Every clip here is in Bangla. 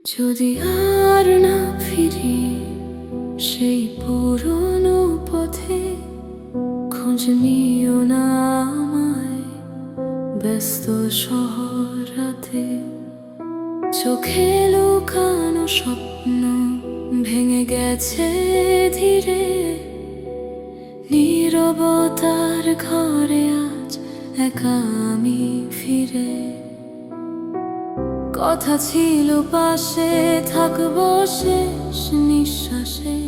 যদি আর না ফিরি সেই পুরনো পথে, খোঁজ নিও না আমায় ব্যস্ত শহর রাতে। চোখে লুকানো স্বপ্ন ভেঙে গেছে ধীরে, নীরবতার ঘরে আজ একা আমি ফিরে। কথা ছিল পাশে থাকবো শেষ নিঃশ্বাসে,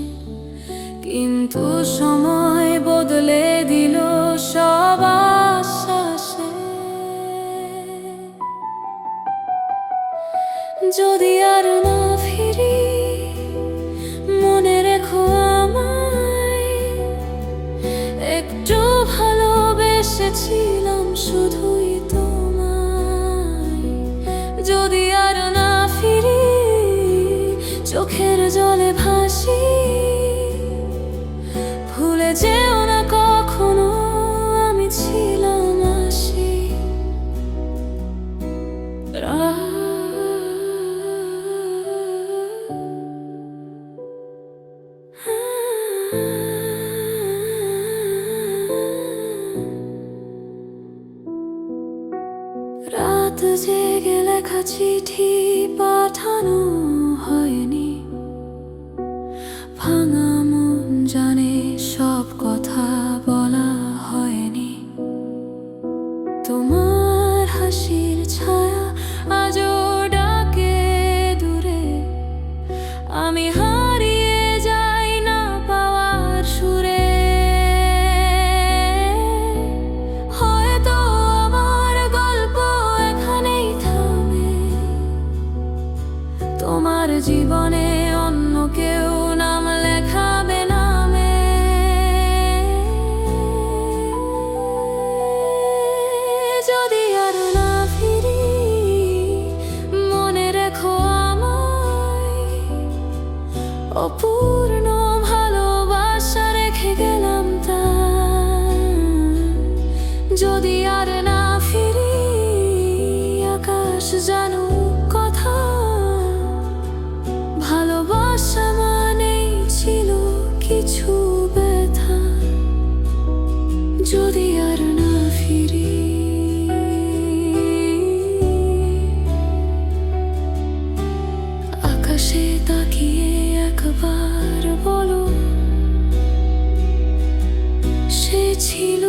কিন্তু সময় বদলে দিল সব আশ্বাসে। যদি আর না ফিরি মনে রেখো আমায়, একটু ভালোবেসেছিলাম শুধুই তোমায়। যদি আর না ফিরি চোখের জলে ভাসি, ভুলে যেও না কখনো আমি ছিলাম আসি। রাত জেগে লেখা চিঠি পাঠানো হয়নি, ভাঙা মন জানে সব কথা বলা হয়নি। তোমার হাসির ছায়া আজও ডাকে দূরে, আমি হারিয়ে যাই না পাওয়ার সুরে। হয়তো আমার গল্প এখানেই থামে, তোমার জীবনে অন্য কেউ নাম লেখাবে নামে। যদি আর না ফিরি মনে রেখো আমায়, অপূর্ণ ভালোবাসা রেখে গেলাম তাই। যদি আর না ফিরি আকাশ জানুক কথা, ভালোবাসা মানেই ছিল কিছু ব্যথা। যদি আর না ফিরি আকাশে তাকিয়ে একবার বলো, সে ছিল